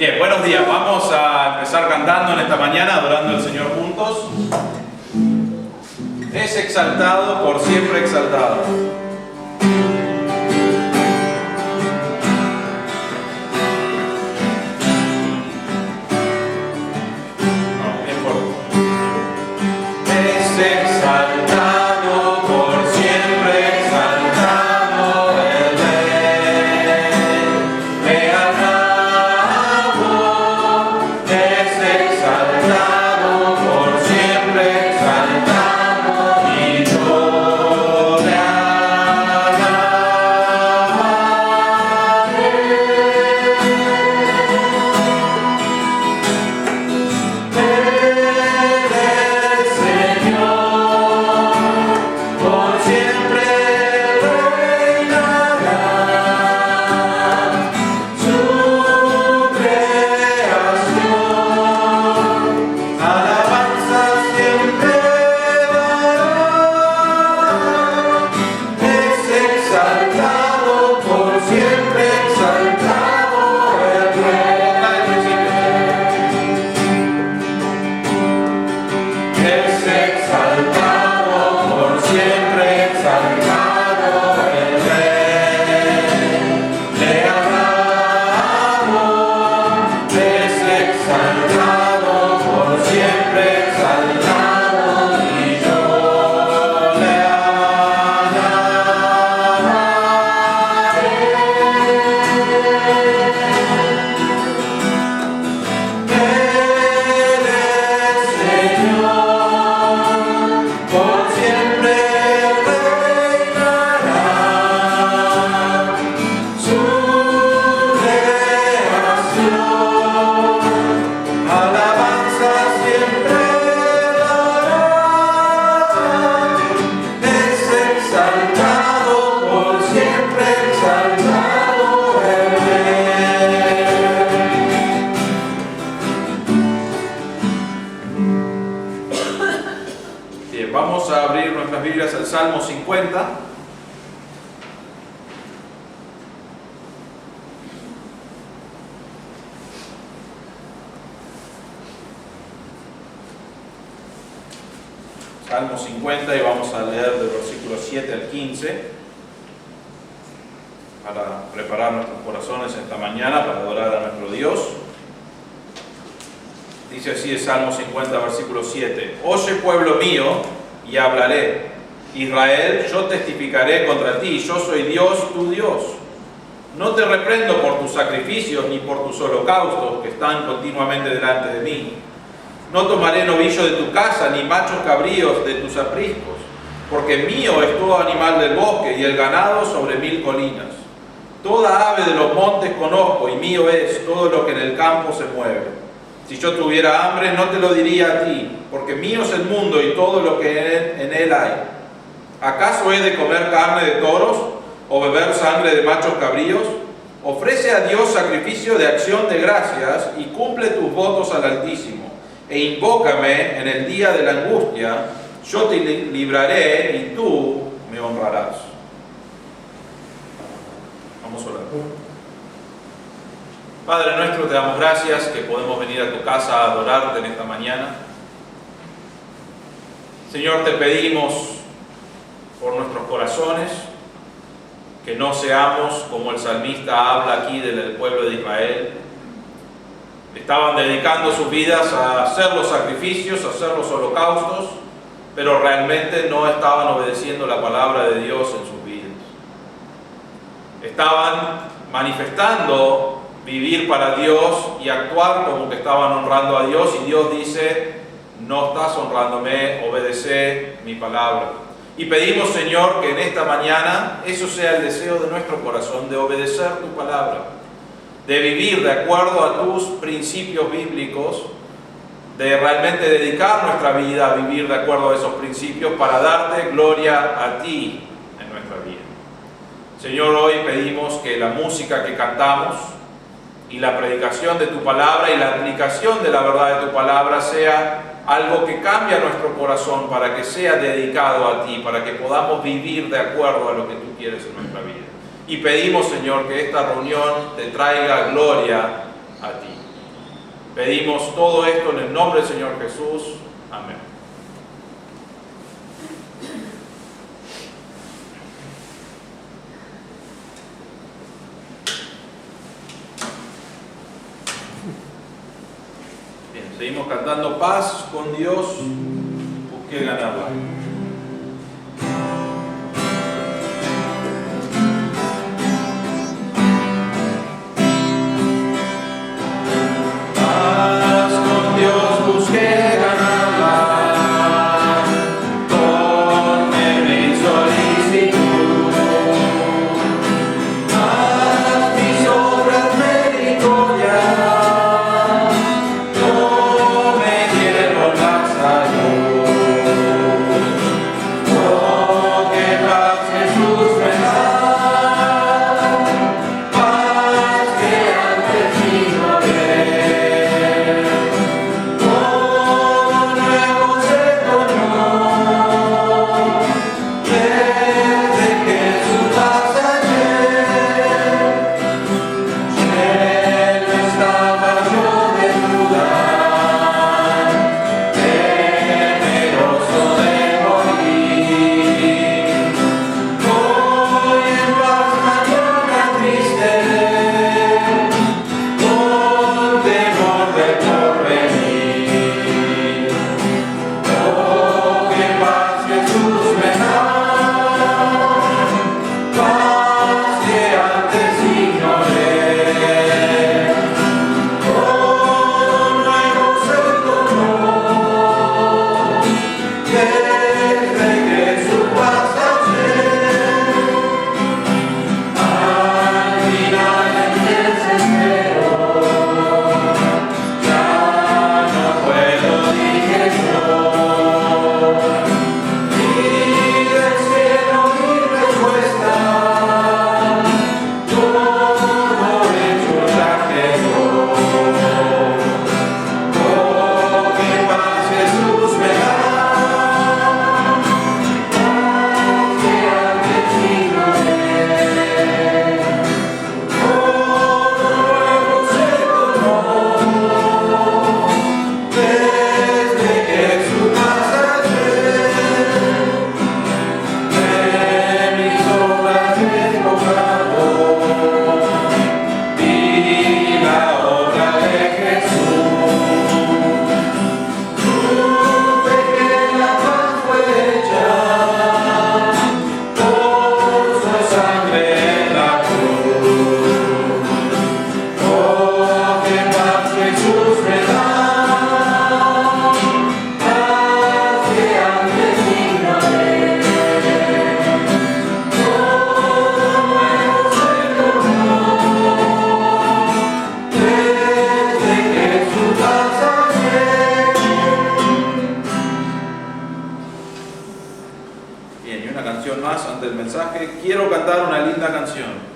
Bien, buenos días. Vamos a empezar cantando en esta mañana, adorando al Señor juntos. Es exaltado, por siempre exaltado. Salmo 50. Salmo 50 y vamos a leer del versículo 7 al 15 para preparar nuestros corazones esta mañana para adorar a nuestro Dios. Dice así el Salmo 50, versículo 7. Oye, pueblo mío, y hablaré. Israel, yo testificaré contra ti, yo soy Dios, tu Dios. No te reprendo por tus sacrificios ni por tus holocaustos que están continuamente delante de mí. No tomaré novillo de tu casa ni machos cabríos de tus apriscos, porque mío es todo animal del bosque y el ganado sobre 1000 colinas. Toda ave de los montes conozco y mío es todo lo que en el campo se mueve. Si yo tuviera hambre no te lo diría a ti, porque mío es el mundo y todo lo que en él hay. ¿Acaso he de comer carne de toros o beber sangre de machos cabríos? Ofrece a Dios sacrificio de acción de gracias y cumple tus votos al Altísimo. E invócame en el día de la angustia, yo te libraré y tú me honrarás. Vamos a orar. Padre nuestro, te damos gracias que podemos venir a tu casa a adorarte en esta mañana. Señor, te pedimos por nuestros corazones, que no seamos como el salmista habla aquí del pueblo de Israel. Estaban dedicando sus vidas a hacer los sacrificios, a hacer los holocaustos, pero realmente no estaban obedeciendo la palabra de Dios en sus vidas. Estaban manifestando vivir para Dios y actuar como que estaban honrando a Dios, y Dios dice: no estás honrándome, obedece mi palabra. Y pedimos, Señor, que en esta mañana eso sea el deseo de nuestro corazón, de obedecer tu palabra, de vivir de acuerdo a tus principios bíblicos, de realmente dedicar nuestra vida a vivir de acuerdo a esos principios para darte gloria a ti en nuestra vida. Señor, hoy pedimos que la música que cantamos y la predicación de tu palabra y la aplicación de la verdad de tu palabra sea algo que cambia nuestro corazón para que sea dedicado a ti, para que podamos vivir de acuerdo a lo que tú quieres en nuestra vida. Y pedimos, Señor, que esta reunión te traiga gloria a ti. Pedimos todo esto en el nombre del Señor Jesús. Amén. Bien, seguimos cantando paz con Dios, busqué ganarla. Quiero cantar una linda canción.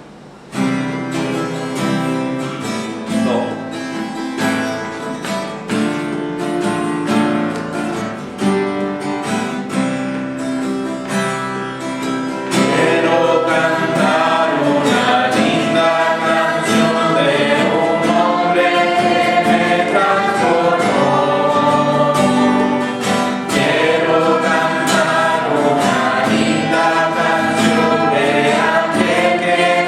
Que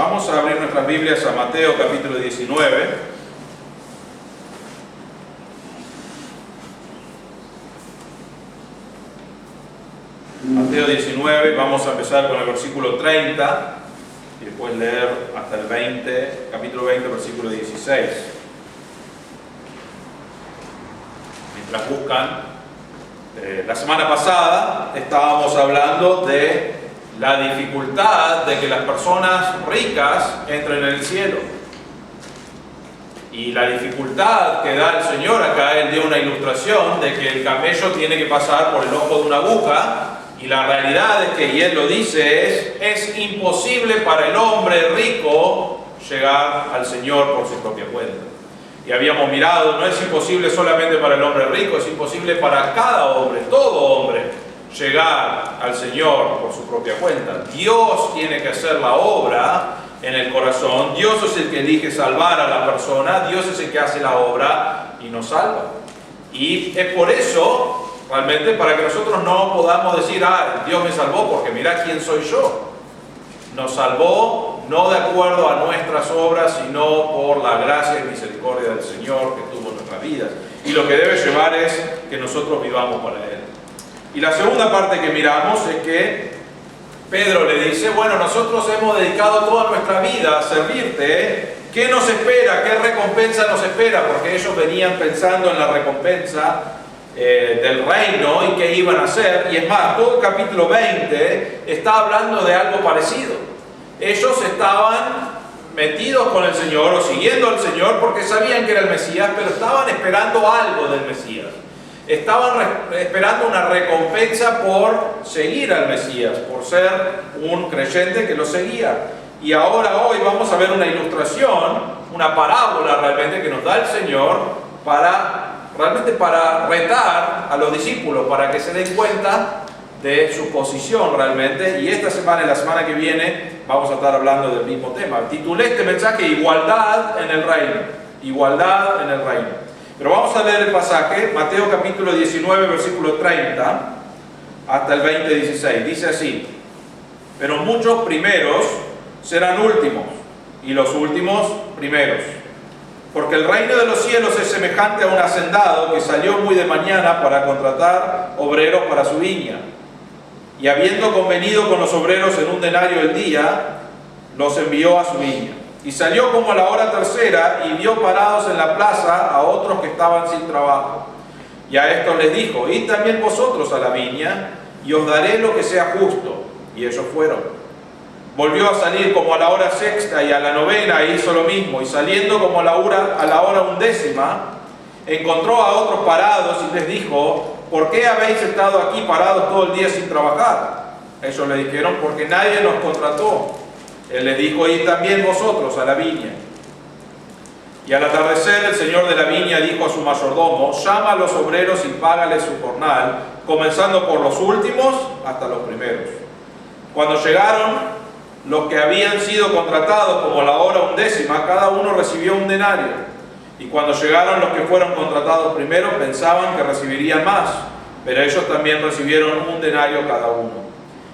Vamos a abrir nuestras Biblias a Mateo capítulo 19. Mateo 19, vamos a empezar con el versículo 30 y después leer hasta el 20, capítulo 20, versículo 16. Mientras buscan, la semana pasada estábamos hablando de la dificultad de que las personas ricas entren en el cielo. Y la dificultad que da el Señor acá, Él dio una ilustración de que el camello tiene que pasar por el ojo de una aguja. Y la realidad es que, y Él lo dice, es imposible para el hombre rico llegar al Señor por su propia cuenta. Y habíamos mirado, no es imposible solamente para el hombre rico, es imposible para cada hombre, todo hombre, llegar al Señor por su propia cuenta. Dios tiene que hacer la obra en el corazón. Dios es el que elige salvar a la persona. Dios es el que hace la obra y nos salva. Y es por eso, realmente, para que nosotros no podamos decir, Dios me salvó porque mira quién soy yo. Nos salvó no de acuerdo a nuestras obras, sino por la gracia y misericordia del Señor que tuvo en nuestras vidas. Y lo que debe llevar es que nosotros vivamos para Él. Y la segunda parte que miramos es que Pedro le dice, bueno, nosotros hemos dedicado toda nuestra vida a servirte. ¿Qué nos espera? ¿Qué recompensa nos espera? Porque ellos venían pensando en la recompensa del reino y qué iban a hacer. Y es más, todo el capítulo 20 está hablando de algo parecido. Ellos estaban metidos con el Señor o siguiendo al Señor porque sabían que era el Mesías, pero estaban esperando algo del Mesías. Estaban esperando una recompensa por seguir al Mesías, por ser un creyente que lo seguía. Y ahora, hoy, vamos a ver una ilustración, una parábola realmente que nos da el Señor realmente para retar a los discípulos, para que se den cuenta de su posición realmente. Y esta semana y la semana que viene vamos a estar hablando del mismo tema. Titulé este mensaje Igualdad en el Reino. Igualdad en el Reino. Pero vamos a leer el pasaje, Mateo capítulo 19, versículo 30 hasta el 20, 16. Dice así: pero muchos primeros serán últimos, y los últimos primeros. Porque el reino de los cielos es semejante a un hacendado que salió muy de mañana para contratar obreros para su viña. Y habiendo convenido con los obreros en un denario el día, los envió a su viña. Y salió como a la hora tercera y vio parados en la plaza a otros que estaban sin trabajo. Y a estos les dijo: id también vosotros a la viña, y os daré lo que sea justo. Y ellos fueron. Volvió a salir como a la hora sexta y a la novena e hizo lo mismo. Y saliendo como a la hora undécima, encontró a otros parados y les dijo: ¿por qué habéis estado aquí parados todo el día sin trabajar? Ellos le dijeron: porque nadie nos contrató. Él les dijo: id también vosotros a la viña. Y al atardecer el señor de la viña dijo a su mayordomo: llama a los obreros y págales su jornal, comenzando por los últimos hasta los primeros. Cuando llegaron los que habían sido contratados como a la hora undécima, cada uno recibió un denario. Y cuando llegaron los que fueron contratados primero, pensaban que recibirían más, pero ellos también recibieron un denario cada uno.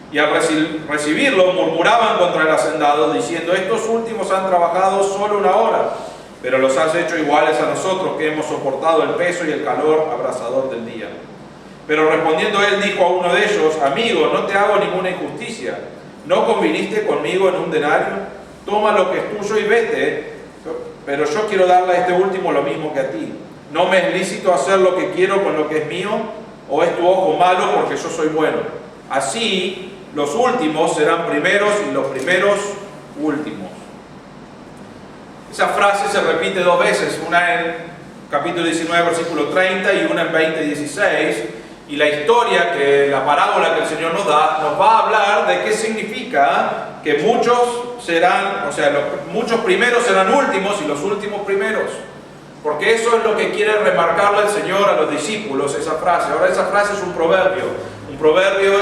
Y al recibirlo murmuraban contra el hacendado, diciendo: estos últimos han trabajado solo una hora, pero los has hecho iguales a nosotros, que hemos soportado el peso y el calor abrasador del día. Pero respondiendo él, dijo a uno de ellos: amigo, no te hago ninguna injusticia. ¿No conviniste conmigo en un denario? Toma lo que es tuyo y vete, pero yo quiero darle a este último lo mismo que a ti. ¿No me es lícito hacer lo que quiero con lo que es mío? ¿O es tu ojo malo porque yo soy bueno? Así, los últimos serán primeros y los primeros últimos. Esa frase se repite dos veces, una en capítulo 19, versículo 30 y una en 20, 16. Y la historia, la parábola que el Señor nos da, nos va a hablar de qué significa que muchos primeros serán últimos y los últimos primeros. Porque eso es lo que quiere remarcarle el Señor a los discípulos, esa frase. Ahora, esa frase es un proverbio. Un proverbio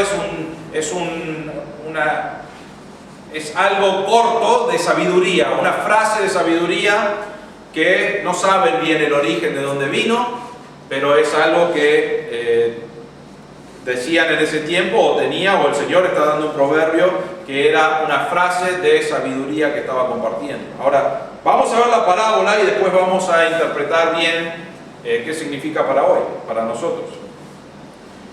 es algo corto de sabiduría, una frase de sabiduría que no saben bien el origen de dónde vino, pero es algo que decían en ese tiempo, o el Señor está dando un proverbio que era una frase de sabiduría que estaba compartiendo. Ahora, vamos a ver la parábola y después vamos a interpretar bien qué significa para hoy, para nosotros.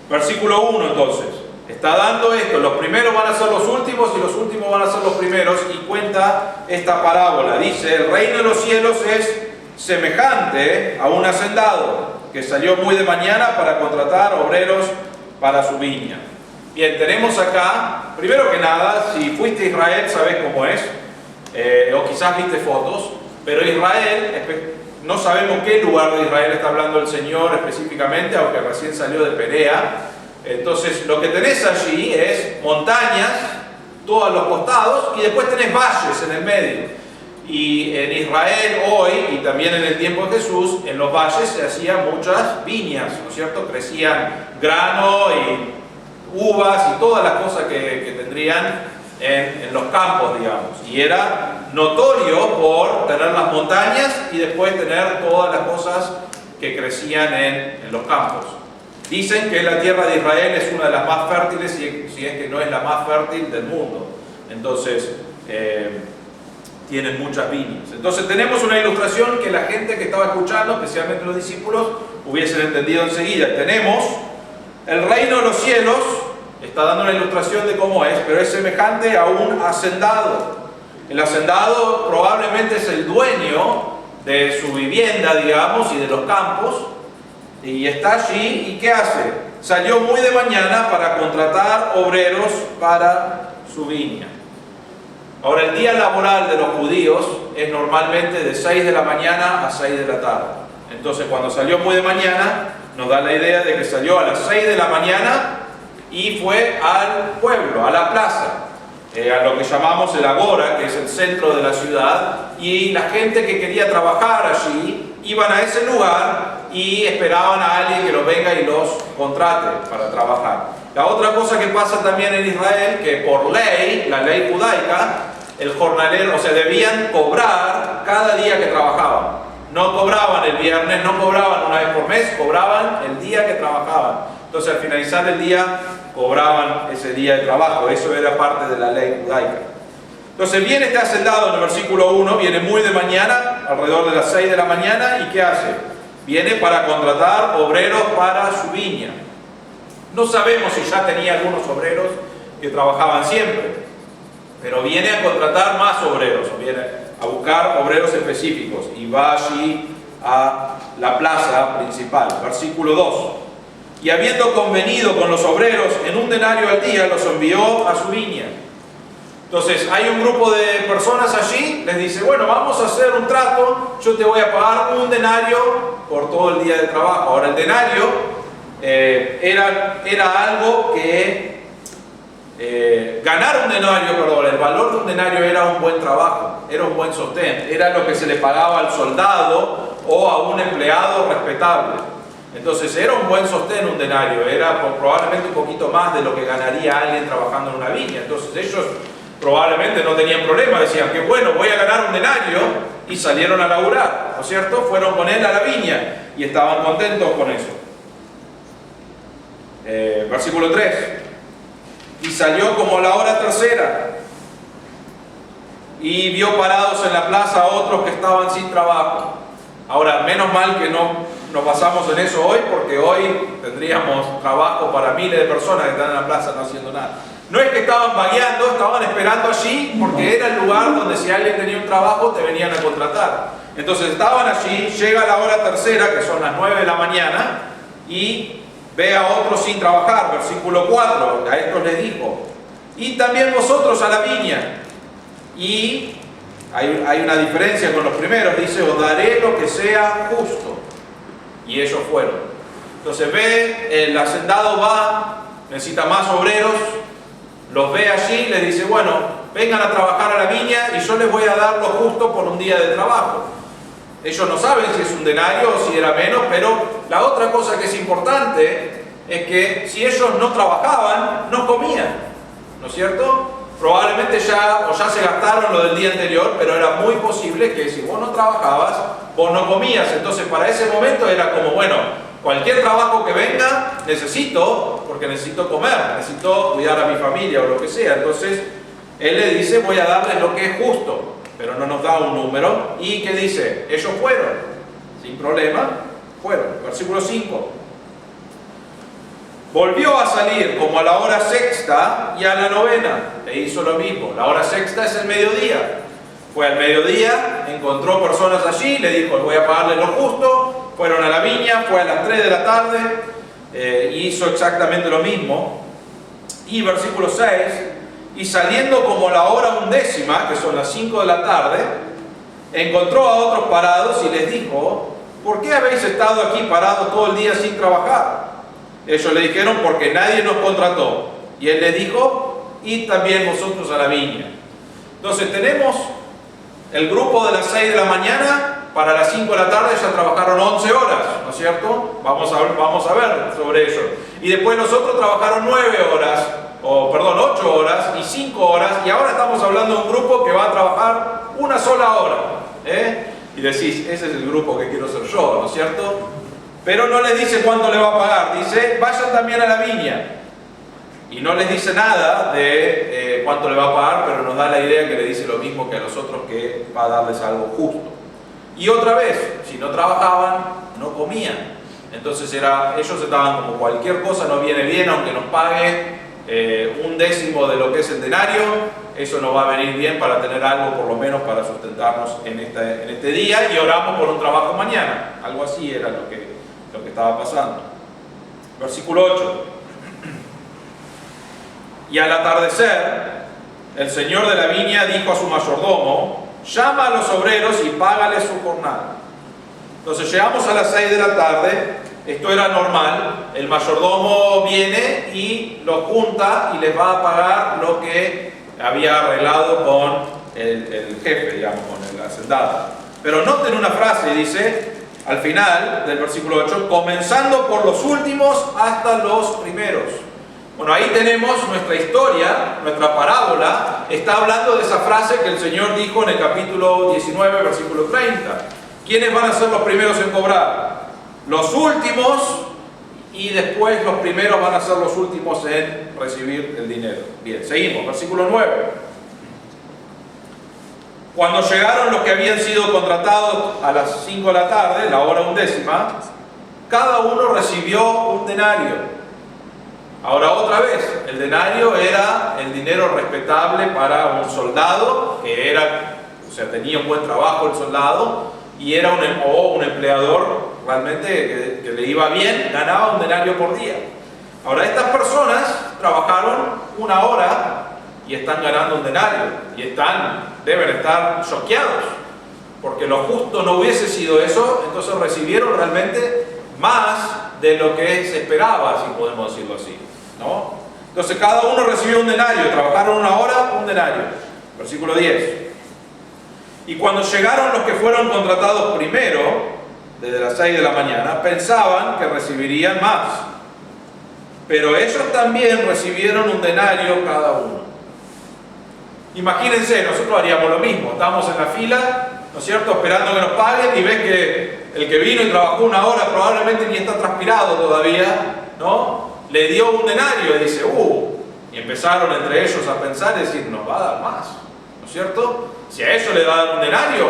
Versículo 1 entonces, está dando esto, los primeros van a ser los últimos y los últimos van a ser los primeros, y cuenta esta parábola. Dice, el reino de los cielos es semejante a un hacendado que salió muy de mañana para contratar obreros para su viña. Bien, tenemos acá, primero que nada, si fuiste a Israel sabes cómo es, o quizás viste fotos, pero Israel, no sabemos qué lugar de Israel está hablando el Señor específicamente, aunque recién salió de Perea. Entonces lo que tenés allí es montañas, todos los costados, y después tenés valles en el medio. Y en Israel hoy, y también en el tiempo de Jesús, en los valles se hacían muchas viñas, ¿no es cierto? Crecían grano y uvas y todas las cosas que tendrían en los campos, digamos. Y era notorio por tener las montañas y después tener todas las cosas que crecían en los campos. Dicen que la tierra de Israel es una de las más fértiles, si es que no es la más fértil del mundo. Entonces, tienen muchas viñas. Entonces tenemos una ilustración que la gente que estaba escuchando, especialmente los discípulos, hubiesen entendido enseguida. Tenemos el reino de los cielos, está dando una ilustración de cómo es, pero es semejante a un hacendado. El hacendado probablemente es el dueño de su vivienda, digamos, y de los campos, y está allí, ¿y qué hace? Salió muy de mañana para contratar obreros para su viña. Ahora, el día laboral de los judíos es normalmente de 6 de la mañana a 6 de la tarde. Entonces, cuando salió muy de mañana, nos da la idea de que salió a las 6 de la mañana y fue al pueblo, a la plaza, a lo que llamamos el Agora, que es el centro de la ciudad, y la gente que quería trabajar allí iban a ese lugar y esperaban a alguien que los venga y los contrate para trabajar. La otra cosa que pasa también en Israel, que por ley, la ley judaica, el jornalero, o sea, debían cobrar cada día que trabajaban. No cobraban el viernes, no cobraban una vez por mes, cobraban el día que trabajaban. Entonces, al finalizar el día, cobraban ese día de trabajo. Eso era parte de la ley judaica. Entonces, viene este hacendado en el versículo 1, viene muy de mañana, alrededor de las 6 de la mañana, ¿y qué hace? Viene para contratar obreros para su viña. No sabemos si ya tenía algunos obreros que trabajaban siempre, pero viene a contratar más obreros, viene a buscar obreros específicos y va allí a la plaza principal. Versículo 2. Y habiendo convenido con los obreros en un denario al día, los envió a su viña. Entonces hay un grupo de personas allí, les dice, bueno, vamos a hacer un trato, yo te voy a pagar un denario por todo el día de trabajo. Ahora, el denario era algo que ganar un denario, perdón, el valor de un denario era un buen trabajo, era un buen sostén, era lo que se le pagaba al soldado o a un empleado respetable. Entonces era un buen sostén un denario, era probablemente un poquito más de lo que ganaría alguien trabajando en una viña. Entonces ellos probablemente no tenían problema, decían que bueno, voy a ganar un denario, y salieron a laburar, ¿no es cierto? Fueron con él a la viña y estaban contentos con eso. Versículo 3. Y salió como a la hora tercera y vio parados en la plaza a otros que estaban sin trabajo. Ahora, menos mal que no nos basamos en eso hoy, porque hoy tendríamos trabajo para miles de personas que están en la plaza no haciendo nada. No es que estaban vagueando, estaban esperando allí porque era el lugar donde si alguien tenía un trabajo te venían a contratar. Entonces estaban allí, llega la hora tercera, que son las 9 de la mañana, y ve a otros sin trabajar. Versículo 4, a estos les dijo, y también vosotros a la viña. Y hay una diferencia con los primeros, dice, os daré lo que sea justo. Y ellos fueron. Entonces ve, el hacendado va, necesita más obreros, los ve allí, les dice, bueno, vengan a trabajar a la viña y yo les voy a dar lo justo por un día de trabajo. Ellos no saben si es un denario o si era menos, pero la otra cosa que es importante es que si ellos no trabajaban, no comían, ¿no es cierto? Probablemente ya se gastaron lo del día anterior, pero era muy posible que si vos no trabajabas, vos no comías. Entonces para ese momento era como, bueno, cualquier trabajo que venga necesito, porque necesito comer, necesito cuidar a mi familia o lo que sea. Entonces Él le dice, voy a darles lo que es justo, pero no nos da un número. ¿Y qué dice? Ellos fueron, sin problema, fueron. Versículo 5. Volvió a salir como a la hora sexta y a la novena, e hizo lo mismo. La hora sexta es el mediodía. Fue al mediodía, encontró personas allí, le dijo, voy a pagarles lo justo. Fueron a la viña, fue a las 3 de la tarde, hizo exactamente lo mismo. Y versículo 6, y saliendo como la hora undécima, que son las 5 de la tarde, encontró a otros parados y les dijo, ¿por qué habéis estado aquí parados todo el día sin trabajar? Ellos le dijeron, porque nadie nos contrató. Y él les dijo, id también vosotros a la viña. Entonces tenemos el grupo de las 6 de la mañana, para las 5 de la tarde ya trabajaron 11 horas, ¿no es cierto? Vamos a ver sobre eso. Y después nosotros trabajaron 9 horas, 8 horas y 5 horas, y ahora estamos hablando de un grupo que va a trabajar una sola hora. Y decís, ese es el grupo que quiero ser yo, ¿no es cierto? Pero no les dice cuánto le va a pagar, dice, vayan también a la viña. Y no les dice nada de cuánto le va a pagar, pero nos da la idea que le dice lo mismo que a los otros, que va a darles algo justo. Y otra vez, si no trabajaban, no comían. Entonces ellos estaban como cualquier cosa no viene bien, aunque nos pague un décimo de lo que es el denario, eso nos va a venir bien para tener algo por lo menos para sustentarnos en este día, y oramos por un trabajo mañana. Algo así era lo que estaba pasando. Versículo 8. Y al atardecer, el señor de la viña dijo a su mayordomo, llama a los obreros y págales su jornada. Entonces llegamos a las 6 de la tarde, esto era normal, el mayordomo viene y los junta y les va a pagar lo que había arreglado con el jefe, digamos, con el hacendado. Pero noten una frase, dice, al final del versículo 8, comenzando por los últimos hasta los primeros. Bueno, ahí tenemos nuestra historia, nuestra parábola, está hablando de esa frase que el Señor dijo en el capítulo 19, versículo 30. ¿Quiénes van a ser los primeros en cobrar? Los últimos, y después los primeros van a ser los últimos en recibir el dinero. Bien, seguimos, versículo 9. Cuando llegaron los que habían sido contratados a las 5 de la tarde, la hora undécima, cada uno recibió un denario. Ahora otra vez, el denario era el dinero respetable para un soldado, que tenía un buen trabajo el soldado, y era un empleador realmente que le iba bien, ganaba un denario por día. Ahora estas personas trabajaron una hora y están ganando un denario, y deben estar choqueados, porque lo justo no hubiese sido eso. Entonces recibieron realmente más de lo que se esperaba, si podemos decirlo así, ¿no? Entonces cada uno recibió un denario, trabajaron una hora, un denario. Versículo 10. Y cuando llegaron los que fueron contratados primero, desde las 6 de la mañana, pensaban que recibirían más. Pero ellos también recibieron un denario cada uno. Imagínense, nosotros haríamos lo mismo. Estamos en la fila, ¿no es cierto?, esperando que nos paguen, y ves que el que vino y trabajó una hora probablemente ni está transpirado todavía, ¿no? Le dio un denario y dice, y empezaron entre ellos a pensar y decir, nos va a dar más, ¿no es cierto? Si a ellos le dan un denario,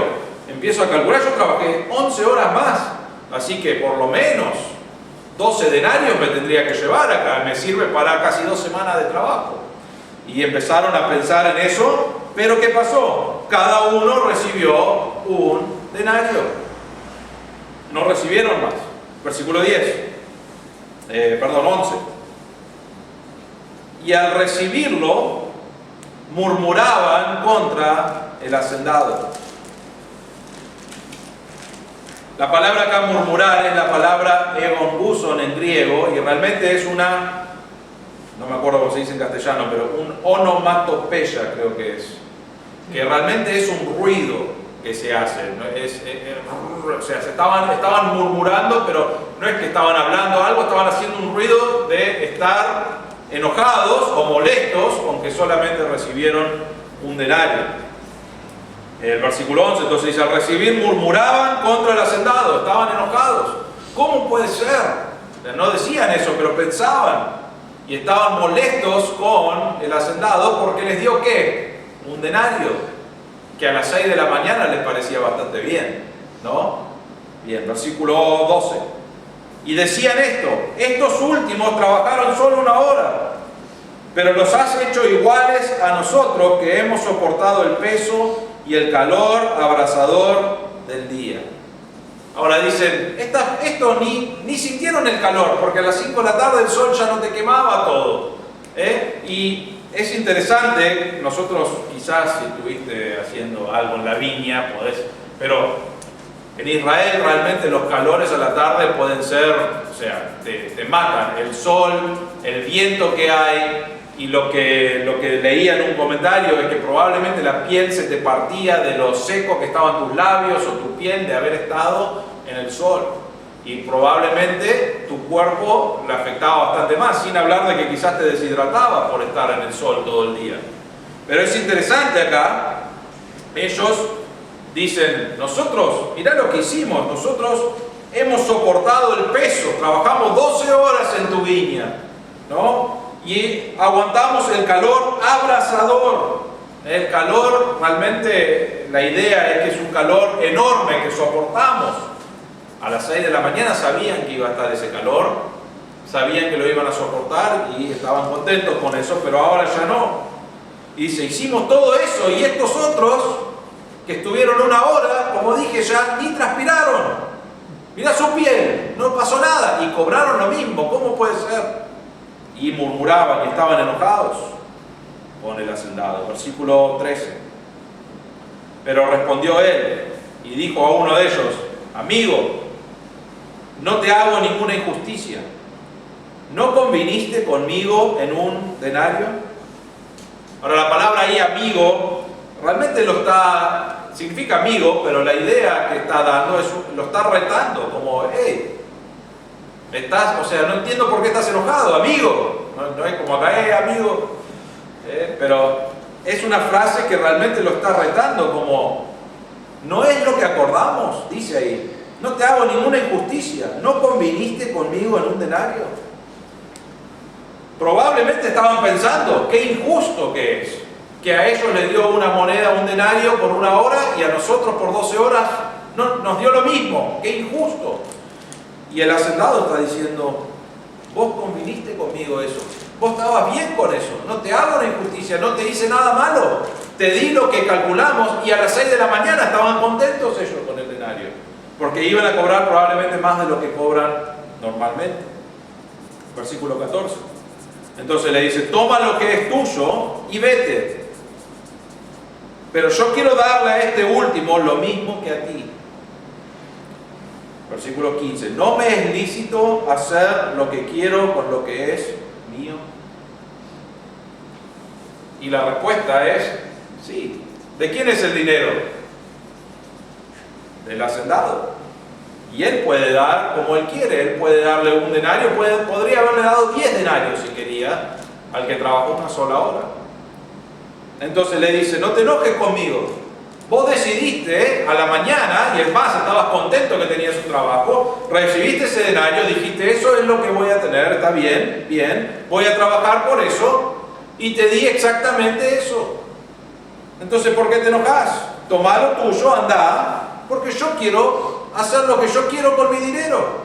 empiezo a calcular, yo trabajé 11 horas más, así que por lo menos 12 denarios me tendría que llevar acá, me sirve para casi 2 semanas de trabajo. Y empezaron a pensar en eso, pero ¿qué pasó? Cada uno recibió un denario, no recibieron más. Versículo 11. Y al recibirlo, murmuraban contra el hacendado. La palabra acá, murmurar, es la palabra egonbuson en griego, y realmente es no me acuerdo cómo se dice en castellano, pero un onomatopeya creo que es, que realmente es un ruido que se hace, ¿no? O sea, estaban murmurando, pero no es que estaban hablando algo, estaban haciendo un ruido de estar enojados o molestos con que solamente recibieron un denario. El versículo 11 entonces dice, al recibir murmuraban contra el hacendado, estaban enojados. ¿Cómo puede ser? No decían eso, pero pensaban, y estaban molestos con el hacendado porque les dio ¿qué? un denario, que a las 6 de la mañana les parecía bastante bien, ¿no? Bien, versículo 12. Y decían esto: estos últimos trabajaron solo 1 hora, pero los has hecho iguales a nosotros, que hemos soportado el peso y el calor abrasador del día. Ahora dicen, estos ni sintieron el calor, porque a las 5 de la tarde el sol ya no te quemaba todo. Y es interesante, nosotros quizás si estuviste haciendo algo en la viña, pero en Israel realmente los calores a la tarde pueden ser, o sea, te matan. El sol, el viento que hay, y lo que leía en un comentario es que probablemente la piel se te partía de lo seco que estaban tus labios o tu piel de haber estado en el sol. Y probablemente tu cuerpo le afectaba bastante más, sin hablar de que quizás te deshidrataba por estar en el sol todo el día. Pero es interesante acá, ellos dicen, nosotros, mirá lo que hicimos, nosotros hemos soportado el peso, trabajamos 12 horas en tu viña, ¿no? Y aguantamos el calor abrasador. El calor, realmente la idea es que es un calor enorme que soportamos. A las 6 de la mañana sabían que iba a estar ese calor, sabían que lo iban a soportar y estaban contentos con eso, pero ahora ya no. Y dice, hicimos todo eso y estos otros que estuvieron 1 hora, como dije ya, ni transpiraron. Mirá su piel, no pasó nada y cobraron lo mismo. ¿Cómo puede ser? Y murmuraban y estaban enojados, pone el hacendado, versículo 13. Pero respondió él y dijo a uno de ellos, amigo, no te hago ninguna injusticia. ¿No conviniste conmigo en un denario? Ahora la palabra ahí amigo, realmente significa amigo, pero la idea que está dando lo está retando, como, hey, no entiendo por qué estás enojado, amigo. No es como acá, amigo. Pero es una frase que realmente lo está retando, como, no es lo que acordamos, dice ahí. No te hago ninguna injusticia. ¿No conviniste conmigo en un denario? Probablemente estaban pensando, qué injusto que es, que a ellos les dio una moneda, un denario por 1 hora y a nosotros por 12 horas nos dio lo mismo. Qué injusto. Y el hacendado está diciendo, vos conviniste conmigo eso, vos estabas bien con eso, no te hago una injusticia, no te hice nada malo, te di lo que calculamos y a las 6 de la mañana estaban contentos ellos con el denario, porque iban a cobrar probablemente más de lo que cobran normalmente. Versículo 14. Entonces le dice, toma lo que es tuyo y vete, pero yo quiero darle a este último lo mismo que a ti. Versículo 15. ¿No me es lícito hacer lo que quiero con lo que es mío? Y la respuesta es sí. ¿De quién es el dinero? Del hacendado. Y él puede dar como él quiere. Él puede darle un denario, podría haberle dado 10 denarios si quería al que trabajó 1 sola hora. Entonces le dice, no te enojes conmigo. Vos decidiste a la mañana, y es más, estabas contento que tenías un trabajo, recibiste ese denario, dijiste, eso es lo que voy a tener, está bien, bien, voy a trabajar por eso, y te di exactamente eso. Entonces, ¿por qué te enojas? Tomá lo tuyo, andá, porque yo quiero hacer lo que yo quiero con mi dinero.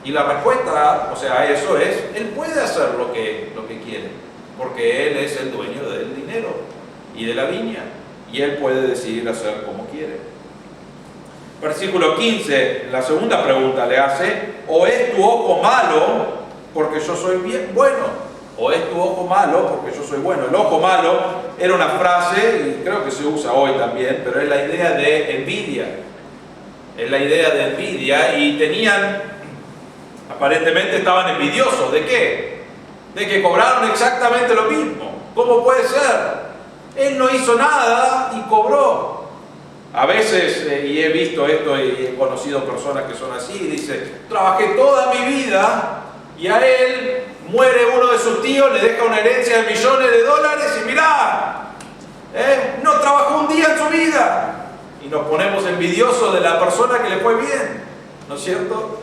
Y la respuesta, a eso es, él puede hacer lo que quiere, porque él es el dueño del dinero y de la viña. Y él puede decidir hacer como quiere. Versículo 15, la segunda pregunta le hace, ¿o es tu ojo malo porque yo soy bueno? ¿O es tu ojo malo porque yo soy bueno? El ojo malo era una frase, y creo que se usa hoy también, pero es la idea de envidia. Es la idea de envidia, y aparentemente estaban envidiosos. ¿De qué? De que cobraron exactamente lo mismo. ¿Cómo puede ser? Él no hizo nada y cobró. A veces, y he visto esto y he conocido personas que son así, dice, trabajé toda mi vida y a él muere uno de sus tíos, le deja una herencia de millones de dólares y mirá, no trabajó un día en su vida. Y nos ponemos envidiosos de la persona que le fue bien, ¿no es cierto?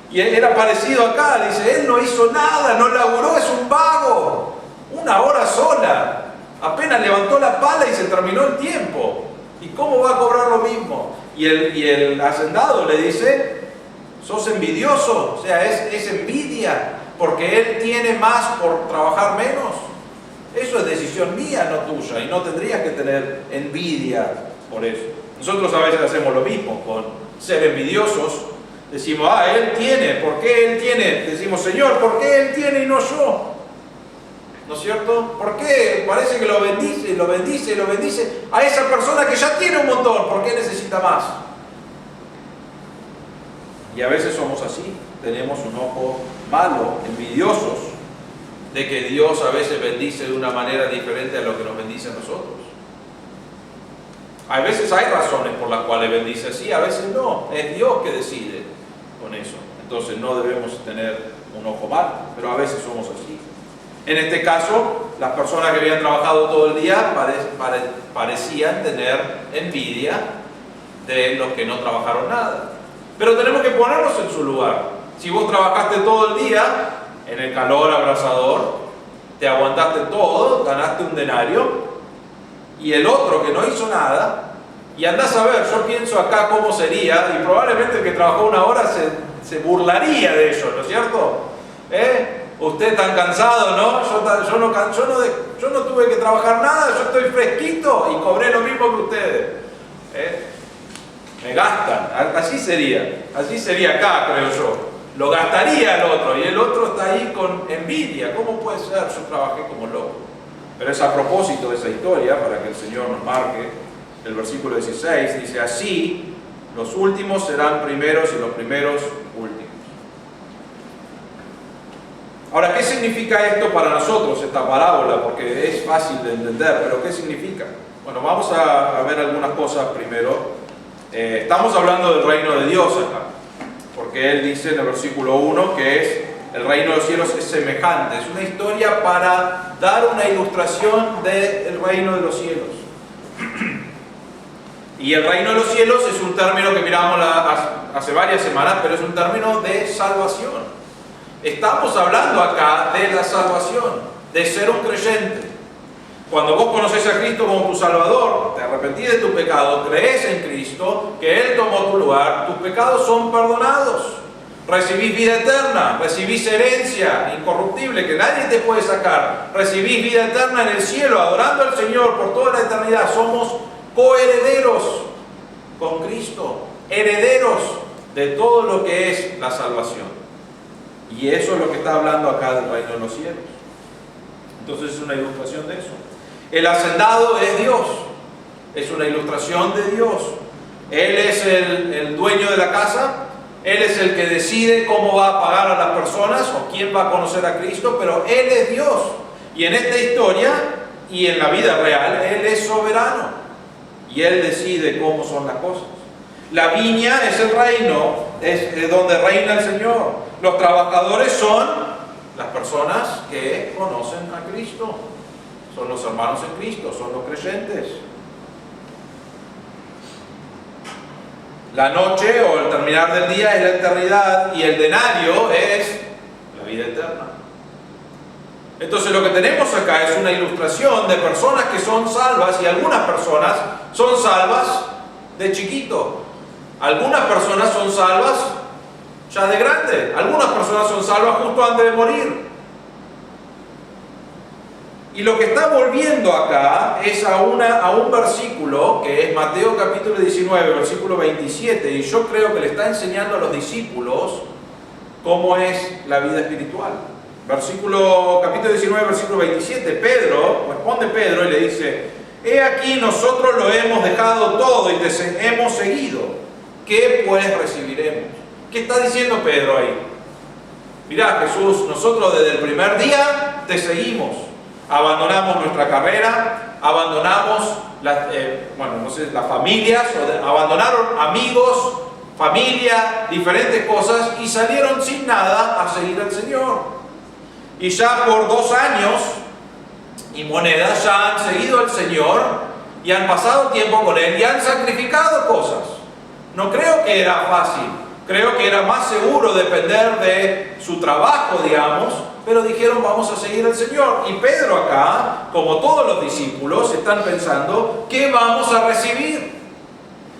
Y era parecido acá, dice, él no hizo nada, no laburó, es un vago, 1 hora sola. Apenas levantó la pala y se terminó el tiempo. ¿Y cómo va a cobrar lo mismo? Y el hacendado le dice, sos envidioso, o sea, es envidia, porque él tiene más por trabajar menos. Eso es decisión mía, no tuya, y no tendrías que tener envidia por eso. Nosotros a veces hacemos lo mismo con ser envidiosos. Decimos, él tiene, ¿por qué él tiene? Decimos, Señor, ¿por qué él tiene y no yo? ¿No es cierto? ¿Por qué? Parece que lo bendice, lo bendice, lo bendice a esa persona que ya tiene un montón. ¿Por qué necesita más? Y a veces somos así. Tenemos un ojo malo, envidiosos, de que Dios a veces bendice de una manera diferente a lo que nos bendice a nosotros. A veces hay razones por las cuales bendice así, a veces no. Es Dios que decide con eso. Entonces no debemos tener un ojo malo, pero a veces somos así. En este caso, las personas que habían trabajado todo el día parecían tener envidia de los que no trabajaron nada. Pero tenemos que ponernos en su lugar. Si vos trabajaste todo el día, en el calor abrasador, te aguantaste todo, ganaste un denario, y el otro que no hizo nada, y andás a ver, yo pienso acá cómo sería, y probablemente el que trabajó una hora se burlaría de ello, ¿no es cierto? Usted tan cansado, ¿no? Yo no tuve que trabajar nada, yo estoy fresquito y cobré lo mismo que ustedes. Me gastan, así sería acá, creo yo. Lo gastaría el otro, y el otro está ahí con envidia. ¿Cómo puede ser? Yo trabajé como loco. Pero es a propósito de esa historia, para que el Señor nos marque. El versículo 16 dice, así los últimos serán primeros y los primeros últimos. Ahora, ¿qué significa esto para nosotros, esta parábola? Porque es fácil de entender, pero ¿qué significa? Bueno, vamos a ver algunas cosas primero. Estamos hablando del reino de Dios acá, porque Él dice en el versículo 1 que el reino de los cielos es semejante. Es una historia para dar una ilustración del reino de los cielos. Y el reino de los cielos es un término que miramos hace varias semanas, pero es un término de salvación. Estamos hablando acá de la salvación, de ser un creyente. Cuando vos conoces a Cristo como tu Salvador, te arrepentís de tu pecado, crees en Cristo, que Él tomó tu lugar, tus pecados son perdonados. Recibís vida eterna, recibís herencia incorruptible que nadie te puede sacar. Recibís vida eterna en el cielo, adorando al Señor por toda la eternidad. Somos coherederos con Cristo, herederos de todo lo que es la salvación. Y eso es lo que está hablando acá del reino de los cielos. Entonces es una ilustración de eso. El hacendado es Dios, es una ilustración de Dios. Él es el dueño de la casa, Él es el que decide cómo va a pagar a las personas o quién va a conocer a Cristo, pero Él es Dios. Y en esta historia y en la vida real, Él es soberano y Él decide cómo son las cosas. La viña es el reino, es donde reina el Señor. Los trabajadores son las personas que conocen a Cristo. Son los hermanos en Cristo, son los creyentes. La noche o el terminar del día es la eternidad y el denario es la vida eterna. Entonces lo que tenemos acá es una ilustración de personas que son salvas, y algunas personas son salvas de chiquito. Algunas personas son salvas ya de grande. Algunas personas son salvas justo antes de morir. Y lo que está volviendo acá es a un versículo que es Mateo capítulo 19, versículo 27, y yo creo que le está enseñando a los discípulos cómo es la vida espiritual. Capítulo 19, versículo 27, responde Pedro y le dice, he aquí nosotros lo hemos dejado todo y te hemos seguido. ¿Qué pues recibiremos? ¿Qué está diciendo Pedro ahí? Mirá, Jesús, nosotros desde el primer día te seguimos. Abandonamos nuestra carrera, abandonamos las familias, abandonaron amigos, familia, diferentes cosas, y salieron sin nada a seguir al Señor. Y ya por 2 años y monedas ya han seguido al Señor y han pasado tiempo con Él y han sacrificado cosas. No creo que era fácil. Creo que era más seguro depender de su trabajo, digamos, pero dijeron vamos a seguir al Señor. Y Pedro acá, como todos los discípulos, están pensando, ¿qué vamos a recibir?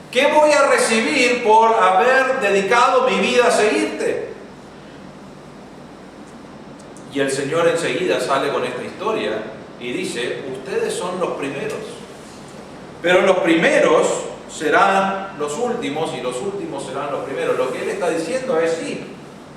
¿Qué voy a recibir por haber dedicado mi vida a seguirte? Y el Señor enseguida sale con esta historia y dice, ustedes son los primeros. Pero los primeros serán los últimos y los últimos serán los primeros. Lo que Él está diciendo es, sí,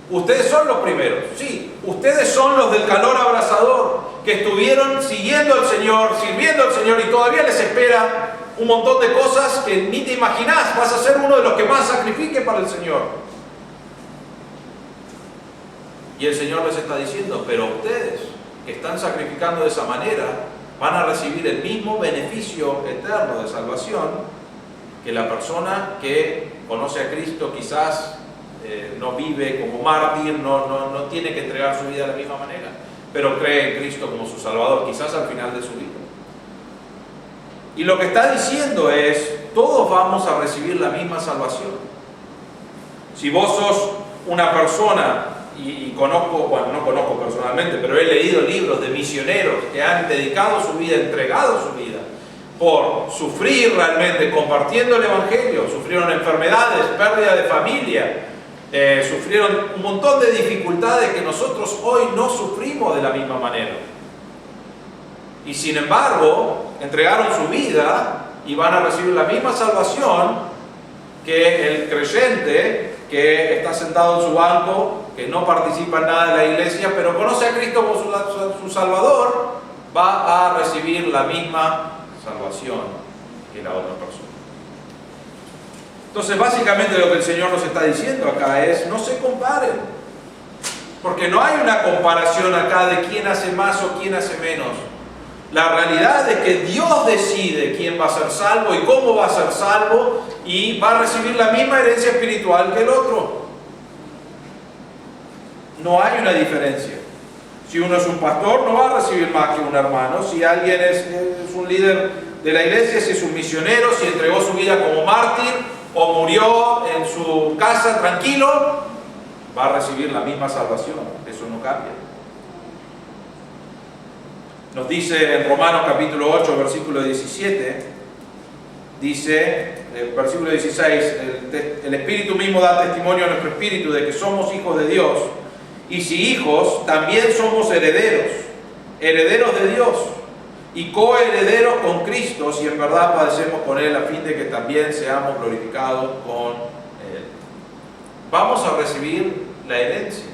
ustedes son los primeros. Sí, ustedes son los del calor abrasador, que estuvieron siguiendo al Señor, sirviendo al Señor y todavía les espera un montón de cosas que ni te imaginás. Vas a ser uno de los que más sacrifique para el Señor. Y el Señor les está diciendo, pero ustedes que están sacrificando de esa manera van a recibir el mismo beneficio eterno de salvación que la persona que conoce a Cristo, quizás no vive como mártir, no tiene que entregar su vida de la misma manera, pero cree en Cristo como su Salvador, quizás al final de su vida. Y lo que está diciendo es, todos vamos a recibir la misma salvación. Si vos sos una persona, y conozco, bueno, no conozco personalmente, pero he leído libros de misioneros que han dedicado su vida, entregado su vida, por sufrir realmente, compartiendo el Evangelio, sufrieron enfermedades, pérdida de familia, sufrieron un montón de dificultades que nosotros hoy no sufrimos de la misma manera. Y sin embargo, entregaron su vida y van a recibir la misma salvación que el creyente que está sentado en su banco, que no participa en nada de la iglesia, pero conoce a Cristo como su Salvador, va a recibir la misma salvación que la otra persona. Entonces, básicamente lo que el Señor nos está diciendo acá es, no se comparen, porque no hay una comparación acá de quién hace más o quién hace menos. La realidad es que Dios decide quién va a ser salvo y cómo va a ser salvo, y va a recibir la misma herencia espiritual que el otro. No hay una diferencia. Si uno es un pastor, no va a recibir más que un hermano. Si alguien es un líder de la iglesia, si es un misionero, si entregó su vida como mártir o murió en su casa tranquilo, va a recibir la misma salvación. Eso no cambia. Nos dice en Romanos capítulo 8, versículo 17, dice, versículo 16, el Espíritu mismo da testimonio a nuestro espíritu de que somos hijos de Dios, y si hijos, también somos herederos, herederos de Dios, y coherederos con Cristo, si en verdad padecemos con Él, a fin de que también seamos glorificados con Él. Vamos a recibir la herencia,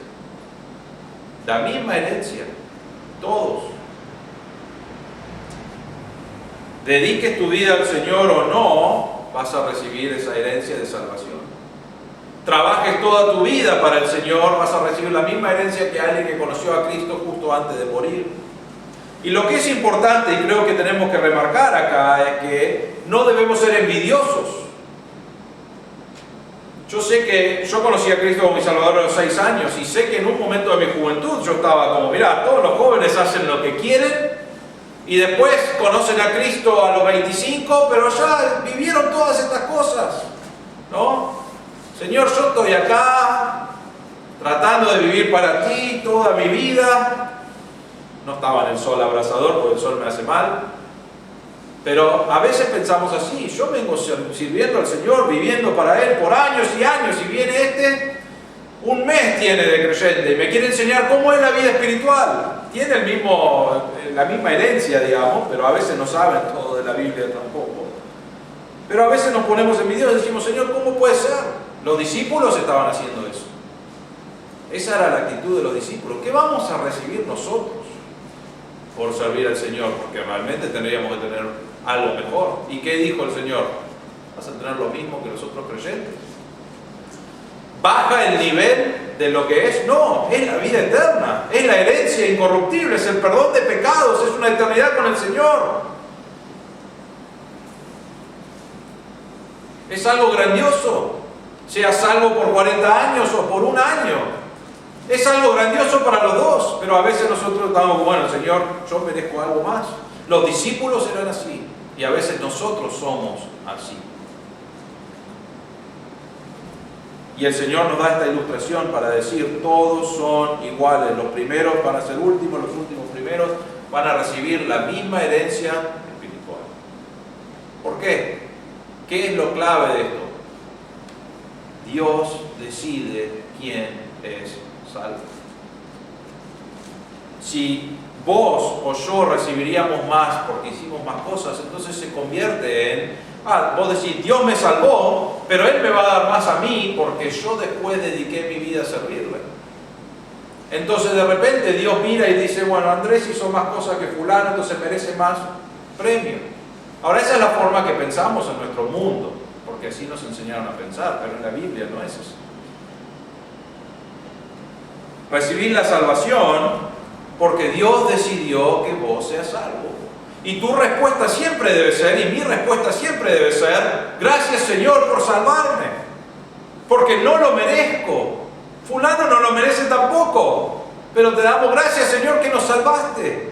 la misma herencia, todos. Dediques tu vida al Señor o no, vas a recibir esa herencia de salvación. Trabajes toda tu vida para el Señor, vas a recibir la misma herencia que alguien que conoció a Cristo justo antes de morir. Y lo que es importante, y creo que tenemos que remarcar acá, es que no debemos ser envidiosos. Yo sé que yo conocí a Cristo como mi Salvador a los 6 años, y sé que en un momento de mi juventud yo estaba como, mirá, todos los jóvenes hacen lo que quieren, y después conocen a Cristo a los 25, pero ya vivieron todas estas cosas, ¿no? Señor, yo estoy acá tratando de vivir para ti toda mi vida. No estaba en el sol abrasador porque el sol me hace mal. Pero a veces pensamos así, yo vengo sirviendo al Señor, viviendo para Él por años y años, y viene un mes tiene de creyente, y me quiere enseñar cómo es la vida espiritual. Tiene la misma herencia, digamos, pero a veces no saben todo de la Biblia tampoco. Pero a veces nos ponemos envidiosos y decimos, Señor, ¿cómo puede ser? Los discípulos estaban haciendo eso. Esa era la actitud de los discípulos. ¿Qué vamos a recibir nosotros por servir al Señor? Porque realmente tendríamos que tener algo mejor. ¿Y qué dijo el Señor? ¿Vas a tener lo mismo que los otros creyentes? ¿Baja el nivel de lo que es? No, es la vida eterna, es la herencia incorruptible, es el perdón de pecados, es una eternidad con el Señor. Es algo grandioso, sea salvo por 40 años o por un año. Es algo grandioso para los dos, pero a veces nosotros estamos, bueno, Señor, yo merezco algo más. Los discípulos eran así, y a veces nosotros somos así. Y el Señor nos da esta ilustración para decir, todos son iguales. Los primeros van a ser últimos, los últimos primeros van a recibir la misma herencia espiritual. ¿Por qué? ¿Qué es lo clave de esto? Dios decide quién es salvo. Si vos o yo recibiríamos más porque hicimos más cosas, entonces se convierte en, vos decís, Dios me salvó, pero Él me va a dar más a mí porque yo después dediqué mi vida a servirle. Entonces de repente Dios mira y dice, bueno, Andrés hizo más cosas que fulano, entonces merece más premio. Ahora esa es la forma que pensamos en nuestro mundo, porque así nos enseñaron a pensar, pero en la Biblia no es así. Recibir la salvación porque Dios decidió que vos seas salvo. Y tu respuesta siempre debe ser, y mi respuesta siempre debe ser, gracias Señor por salvarme, porque no lo merezco. Fulano no lo merece tampoco, pero te damos gracias Señor que nos salvaste,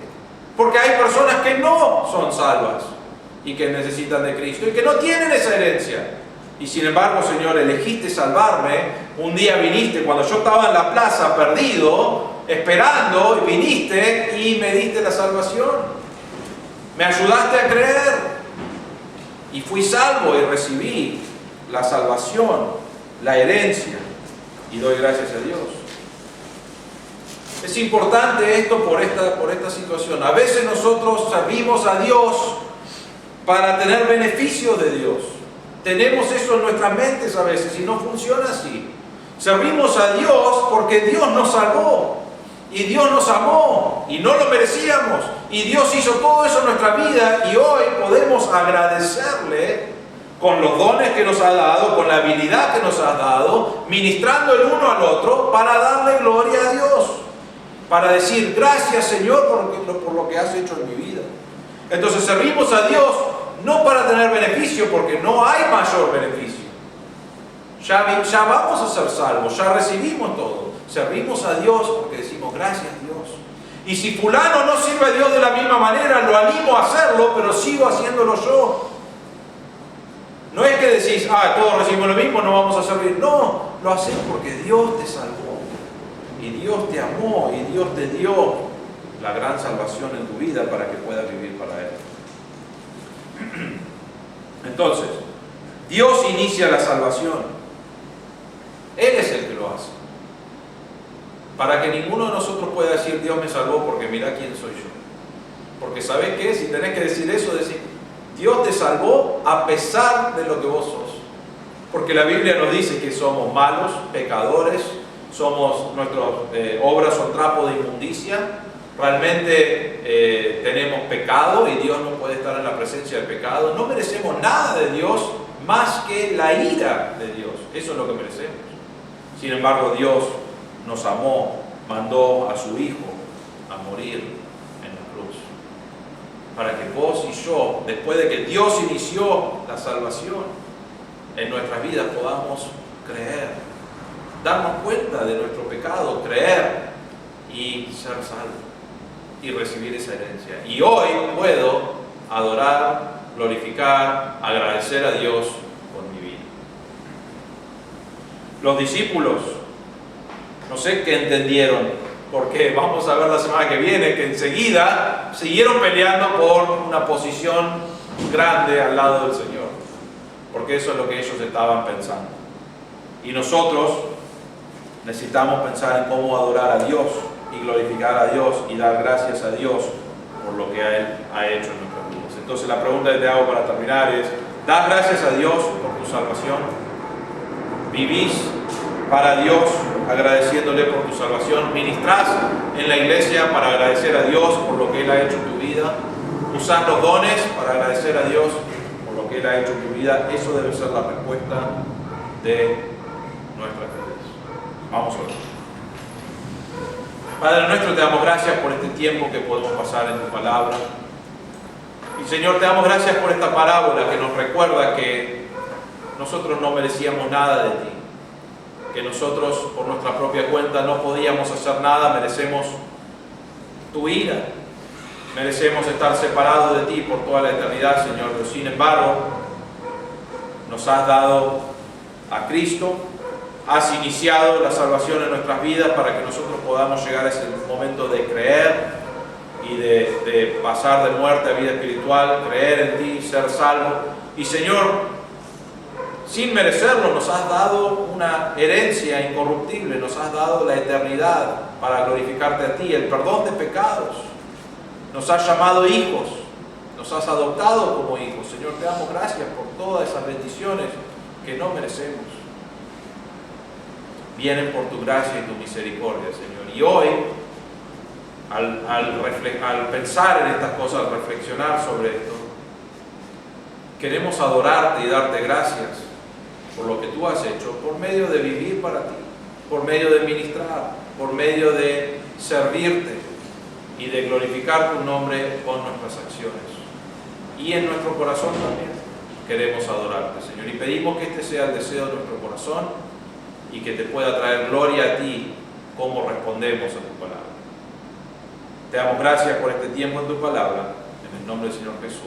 porque hay personas que no son salvas y que necesitan de Cristo y que no tienen esa herencia. Y sin embargo, Señor, elegiste salvarme. Un día viniste cuando yo estaba en la plaza perdido, esperando, y viniste y me diste la salvación. Me ayudaste a creer y fui salvo y recibí la salvación, la herencia, y doy gracias a Dios. Es importante esto por esta situación. A veces nosotros servimos a Dios para tener beneficios de Dios. Tenemos eso en nuestras mentes a veces y no funciona así. Servimos a Dios porque Dios nos salvó y Dios nos amó y no lo merecíamos y Dios hizo todo eso en nuestra vida y hoy podemos agradecerle con los dones que nos ha dado, con la habilidad que nos ha dado, ministrando el uno al otro para darle gloria a Dios, para decir gracias Señor por lo que has hecho en mi vida. Entonces servimos a Dios no para tener beneficio, porque no hay mayor beneficio. Ya vamos a ser salvos, ya recibimos todo. Servimos a Dios porque decimos gracias Dios. Y si fulano no sirve a Dios de la misma manera, lo animo a hacerlo, pero sigo haciéndolo yo. No es que decís, todos recibimos lo mismo, no vamos a servir. No, lo haces porque Dios te salvó. Y Dios te amó y Dios te dio la gran salvación en tu vida para que puedas vivir para Él. Entonces, Dios inicia la salvación. Él es el que lo hace. Para que ninguno de nosotros pueda decir, Dios me salvó porque mira quién soy yo. Porque ¿sabés qué? Si tenés que decir eso, decir, Dios te salvó a pesar de lo que vos sos. Porque la Biblia nos dice que somos malos, pecadores, nuestras obras son trapo de inmundicia. Realmente tenemos pecado y Dios no puede estar en la presencia del pecado. No merecemos nada de Dios más que la ira de Dios. Eso es lo que merecemos. Sin embargo, Dios nos amó, mandó a su Hijo a morir en la cruz. Para que vos y yo, después de que Dios inició la salvación en nuestras vidas, podamos creer, darnos cuenta de nuestro pecado, creer y ser salvos y recibir esa herencia. Y hoy puedo adorar, glorificar, agradecer a Dios por mi vida. Los discípulos, no sé qué entendieron, porque vamos a ver la semana que viene que enseguida siguieron peleando por una posición grande al lado del Señor, porque eso es lo que ellos estaban pensando. Y nosotros necesitamos pensar en cómo adorar a Dios y glorificar a Dios y dar gracias a Dios por lo que Él ha hecho en nuestras vidas. Entonces la pregunta que te hago para terminar es, ¿das gracias a Dios por tu salvación? ¿Vivís para Dios agradeciéndole por tu salvación? ¿Ministrás en la iglesia para agradecer a Dios por lo que Él ha hecho en tu vida? ¿Usás los dones para agradecer a Dios por lo que Él ha hecho en tu vida? Eso debe ser la respuesta de nuestras vidas. Vamos a ver. Padre nuestro, te damos gracias por este tiempo que podemos pasar en tu palabra. Y Señor, te damos gracias por esta parábola que nos recuerda que nosotros no merecíamos nada de ti, que nosotros por nuestra propia cuenta no podíamos hacer nada, merecemos tu ira, merecemos estar separados de ti por toda la eternidad, Señor, pero sin embargo nos has dado a Cristo has iniciado la salvación en nuestras vidas para que nosotros podamos llegar a ese momento de creer y de pasar de muerte a vida espiritual, creer en ti, ser salvo. Y Señor, sin merecerlo, nos has dado una herencia incorruptible, nos has dado la eternidad para glorificarte a ti, el perdón de pecados. Nos has llamado hijos, nos has adoptado como hijos. Señor, te damos gracias por todas esas bendiciones que no merecemos. Vienen por tu gracia y tu misericordia, Señor. Y hoy, al pensar en estas cosas, al reflexionar sobre esto, queremos adorarte y darte gracias por lo que tú has hecho, por medio de vivir para ti, por medio de ministrar, por medio de servirte y de glorificar tu nombre con nuestras acciones. Y en nuestro corazón también queremos adorarte, Señor. Y pedimos que este sea el deseo de nuestro corazón y que te pueda traer gloria a ti como respondemos a tu palabra. Te damos gracias por este tiempo en tu palabra, en el nombre del Señor Jesús.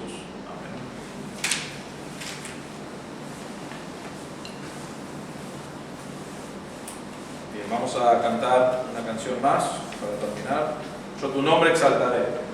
Vamos a cantar una canción más para terminar. Yo tu nombre exaltaré.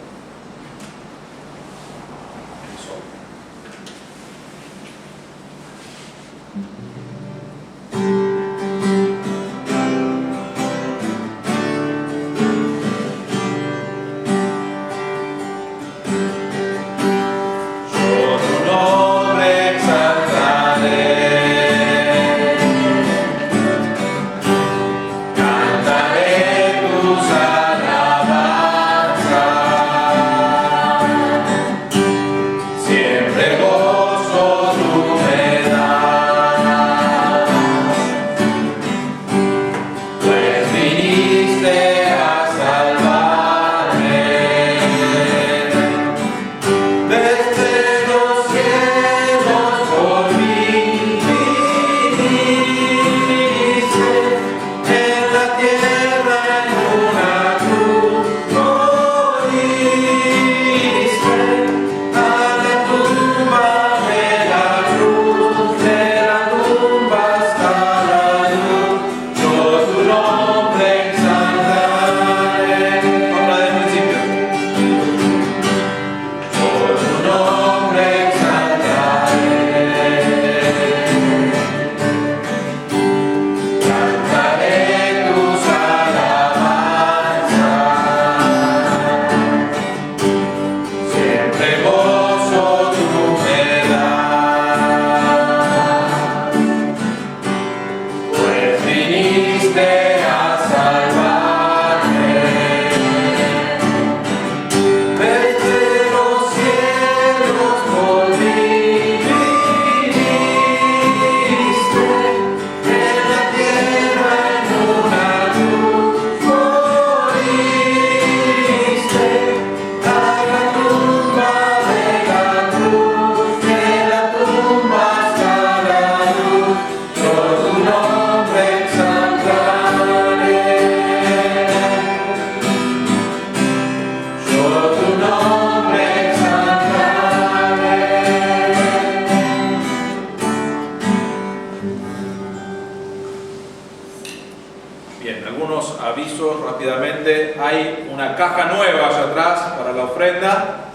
Hay una caja nueva allá atrás para la ofrenda,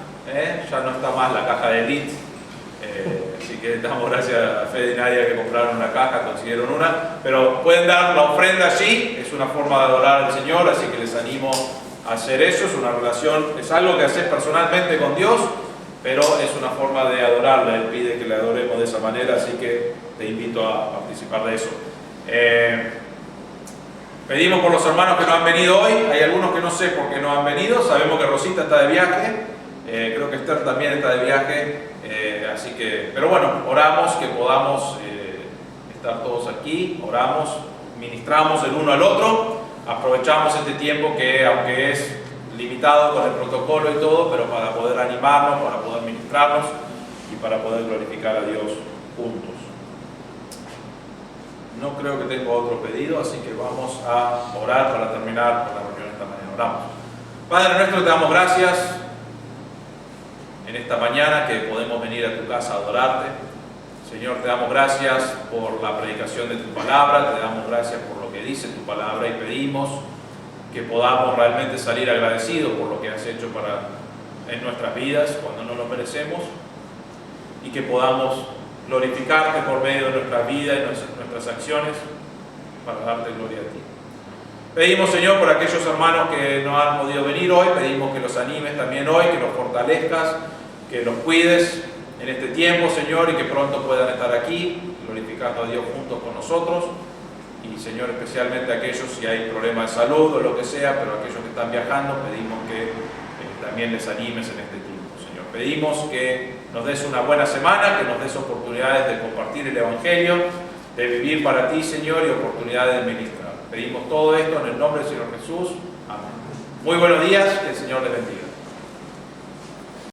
ya no está más la caja de Elite, así que damos gracias a Fede y Nadia que compraron una caja, consiguieron una, pero pueden dar la ofrenda allí, es una forma de adorar al Señor, así que les animo a hacer eso, es una relación, es algo que haces personalmente con Dios, pero es una forma de adorarle, Él pide que le adoremos de esa manera, así que te invito a participar de eso. Pedimos por los hermanos que no han venido hoy, hay algunos que no sé por qué no han venido, sabemos que Rosita está de viaje, creo que Esther también está de viaje, así que, pero bueno, oramos que podamos estar todos aquí, oramos, ministramos el uno al otro, aprovechamos este tiempo que aunque es limitado con el protocolo y todo, pero para poder animarnos, para poder ministrarnos y para poder glorificar a Dios juntos. No creo que tenga otro pedido, así que vamos a orar para terminar con la reunión esta mañana. Oramos. Padre nuestro, te damos gracias en esta mañana que podemos venir a tu casa a adorarte. Señor, te damos gracias por la predicación de tu palabra, te damos gracias por lo que dice tu palabra y pedimos que podamos realmente salir agradecidos por lo que has hecho en nuestras vidas cuando no lo merecemos y que podamos glorificarte por medio de nuestra vida y nuestras acciones para darte gloria a ti. Pedimos, Señor, por aquellos hermanos que no han podido venir hoy, pedimos que los animes también hoy, que los fortalezcas, que los cuides en este tiempo, Señor, y que pronto puedan estar aquí, glorificando a Dios juntos con nosotros. Y, Señor, especialmente aquellos, si hay problemas de salud o lo que sea, pero aquellos que están viajando, pedimos que también les animes en este tiempo, Señor. Pedimos que nos des una buena semana, que nos des oportunidades de compartir el Evangelio, de vivir para ti, Señor, y oportunidades de ministrar. Pedimos todo esto en el nombre del Señor Jesús. Amén. Muy buenos días, que el Señor les bendiga.